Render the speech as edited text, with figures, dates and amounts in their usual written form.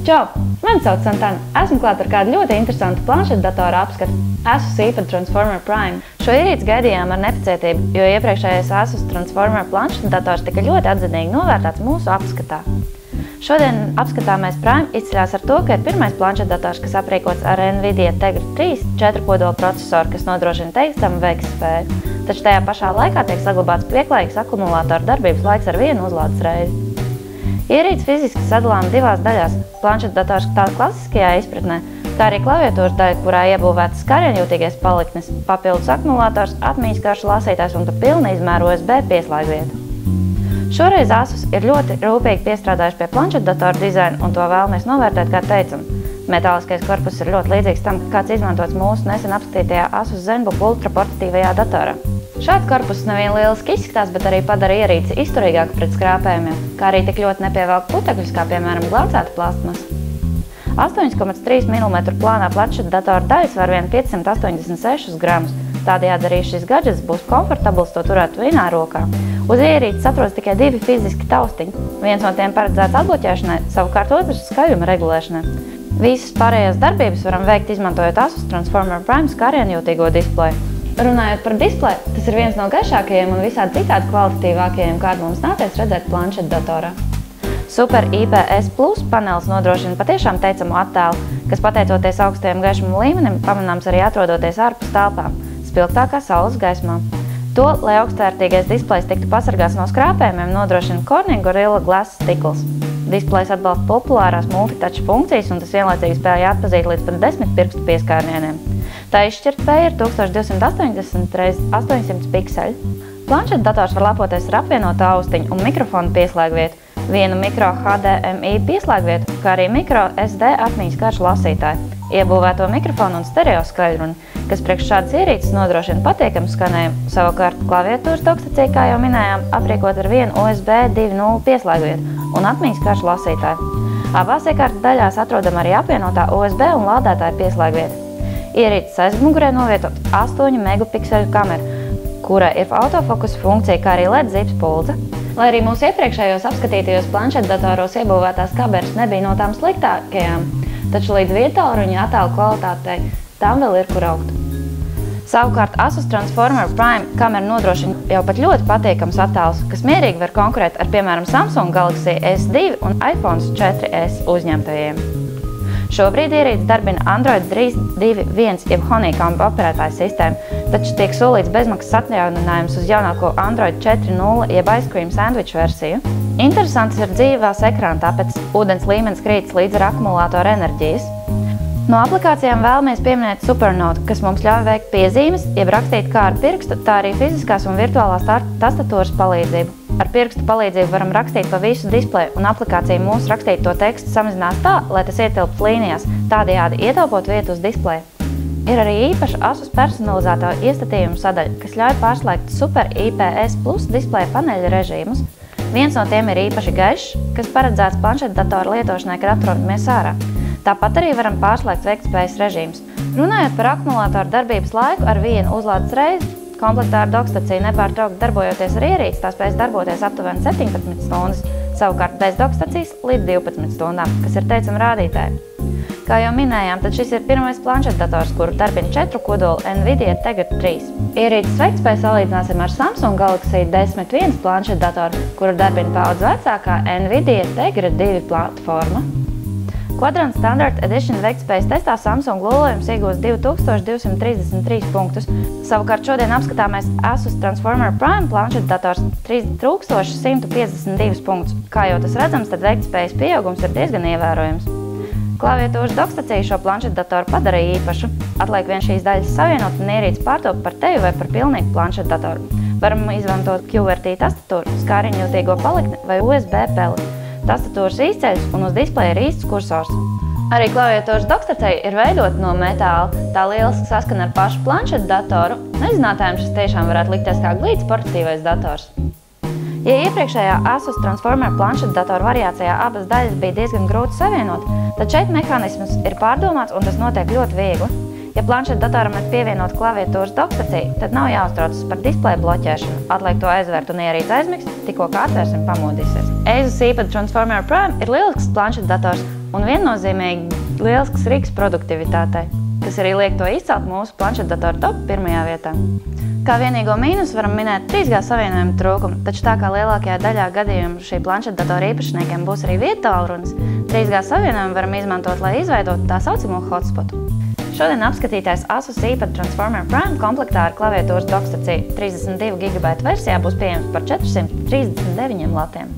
Čau! Mani sauc Santana. Esmu klāt ar kādu ļoti interesantu planšetdatoru apskatu Asus IPad Transformer Prime. Šo ierīci gaidījām ar nepacietību, jo iepriekšējais Asus Transformer planšetdators tika ļoti atzinīgi novērtēts mūsu apskatā. Šodien apskatāmais Prime izceļās ar to, ka ir pirmais planšetdators, kas aprīkots ar Nvidia Tegra 3 4 kodola procesoru, kas nodrošina teikstamu veiktspēju, taču tajā pašā laikā tiek saglabāts pieklājīgs akumulātora darbības laiks ar vienu uzlādes reizi. Ierīce fiziski sadalām divās daļās – planšetdators tā klasiskajā izpratnē, kā arī klaviatūras daļa, kurā iebūvētas skarienjūtīgais paliknis, papildus akumulātors, atmiņas karšu lasītājs un pilna izmēra USB pieslēgvieta. Šoreiz Asus ir ļoti rūpīgi piestrādājuši pie planšetdatora dizaina un to vēlamies novērtēt kā teicamu. Metāliskais korpus ir ļoti līdzīgs tam, kāds izmantots mūsu nesen apskatītajā Asus ZenBook Ultra portatīvajā datorā. Šāds korpus nevien lieliski izskatās, bet arī padara ierīci izturīgāku pret skrāpējumiem, kā arī tik ļoti nepievelk putekļus, kā piemēram glaucēta plastmasa. 8,3 mm plānā planšetdatora daļa svar vien 586 gramus, tādējādi arī šis gadžets būs komfortabls to turēt vienā rokā. Uz ierīces atrodas tikai divi fiziski taustiņi, viens no tiem paredzēts atbloķēšanai, savukārt otrs skaļuma regulēšanai. Visas pārējās darbības varam veikt izmantojot Asus Transformer Prime skarienjūtīgo displeju. Runājot par displeju, tas ir viens no gaišākajiem un visādi citādi kvalitatīvākajiem, kādu mums nācies redzēt planšetdatorā. Super IPS Plus panelis nodrošina patiešām teicamu attēlu, kas pateicoties augstajam gaismuma līmenim pamanāms arī atrodoties ārpus telpām, spilgtākā saules gaismā. To, lai augstvērtīgais displejs tiktu pasargāts no skrāpējumiem, nodrošina Corning Gorilla Glass stikls. Displejs atbalsta populārās multitouch funkcijas un tas vienlaicīgi spēj atpazīt līdz pat 10 pirkstu pieskārnieniem. Tā izšķirtspēja ir 1280 x 800 pikseļi. Planšetdators var lepoties ar apvienotu austiņu un mikrofonu pieslēgvietu, vienu mikro HDMI pieslēgvietu, kā arī mikro SD atmiņas karšu lasītāju, iebūvēto mikrofonu un stereo skaļruni, kas priekš šādas ierīces nodrošina patīkamu skanējumu. Savukārt klaviatūras dokstacija, kā jau minējām, aprīkot ar vienu USB 2.0 pieslēgvietu un atmiņas karšu lasītāju. Abās iekārtas daļās atrodama arī apvienotā USB un lādētāja pieslēgvieta. Ierīces aizmugurē novietot 8 megapikseļu kameru, kura ir autofokus funkcija, kā arī LED zips puldze. Lai arī mūsu iepriekšējos apskatītajos planšetdatoros iebūvētās kameras nebija no tām sliktākajām, taču līdz vietāluņa attēlu kvalitātei tām vēl ir kur augt. Savukārt Asus Transformer Prime kamera nodrošina jau pat ļoti patīkams attēlus, kas mierīgi var konkurēt ar piemēram Samsung Galaxy S2 un iPhone 4S uzņemtajiem. Šobrīd ierīce darbina Android 3.2.1 jeb Honeycomb operētāju sistēmu, taču tiek solīts bezmaksas atjauninājums uz jaunāko Android 4.0 jeb Ice Cream Sandwich versiju. Interesants ir dzīvās ekrāna, tāpēc ūdens līmenis krītas līdz ar akumulātora enerģijas. No aplikācijām vēlamies pieminēt Supernote, kas mums ļauj veikt piezīmes, jeb rakstīt kā ar pirkstu, tā arī fiziskās un virtuālās tastatūras palīdzību. Ar pirkstu palīdzību varam rakstīt pa visu displeju, un aplikācija mūsu rakstīto tekstu samazinās tā, lai tas ietilpst līnijās, tādējādi ietaupot vietu uz displeja. Ir arī īpaša Asus personalizētā iestatījuma sadaļa, kas ļauj pārslēgt Super IPS Plus displeja paneļa režīmus. Viens no tiem ir īpaši gaišs, kas paredzēts planšetdatora lietošanai, kad atrodamies ārā. Tāpat arī varam pārslēgt veiktspējas režīmus. Runājot par akumulātora darbības laiku ar vienu uzlādes reizi, komplektā ar dokstaciju nepārtraukti darbojoties ar ierīci, tā spēs darboties aptuveni 17 stundas, savukārt bez dokstacijas līdz 12 stundām, kas ir teicami rādītāji. Kā jau minējām, tad šis ir pirmais planšetdators, kuru darbina 4 kodolu Nvidia Tegra 3. Ierīces veiktspēju salīdzināsim ar Samsung Galaxy S10 planšetdatoru, kuru darbina paudzi vecākā Nvidia Tegra 2 platforma. Quadrant Standard Edition veiktspējas testā Samsung lolojums iegūst 2233 punktus, savukārt šodien apskatāmais Asus Transformer Prime planšetdators 3152 punktus. Kā jau tas redzams, tad veiktspējas pieaugums ir diezgan ievērojams. Klaviatūras dokstacija šo planšetdatoru padara īpašu. Atliek vien šīs daļas savienot un ierīci pārtop par teju vai par pilnīgu planšetdatoru. Varam izmantot QWERTY tastatūru, skarienjūtīgo palikni vai USB peli. Tastatūras izceļas un uz displeja ir īsts kursors. Arī klaviatūras dokstacija ir veidota no metāla, tā lieliski saskana ar pašu planšetdatoru. Nezinātājiem šis tiešām varētu likties kā glīts portatīvais dators. Ja iepriekšējā Asus Transformer planšetdatora variācijā abas daļas bija diezgan grūti savienot, tad šeit mehānisms ir pārdomāts un tas notiek ļoti viegli. Ja planšetdatoram ir pievienot klaviatūras dokstaciju, tad nav jāuztraucas par displeja bloķēšanu. Atliek to aizvērt un ierīci aizmigs, tikko kā atvērsim pamodīsies. Asus IPad Transformer Prime ir lielisks planšetdators un viennozīmīgi lielisks rīks produktivitātei, kas arī liek to izcelt mūsu planšetdatoru top pirmajā vietā. Kā vienīgo mīnusu varam minēt 3G savienojuma trūkumu, taču tā kā lielākajā daļā gadījumu šī planšetdatora īpašniekiem būs arī vietālrunis, 3G savienojumu varam izmantot, lai izveidotu tā saucamo hotspotu. Šodien apskatītais Asus iPad Transformer Prime komplektā ar klaviatūras dokstaciju 32 GB versijā būs pieejams par 439 latiem.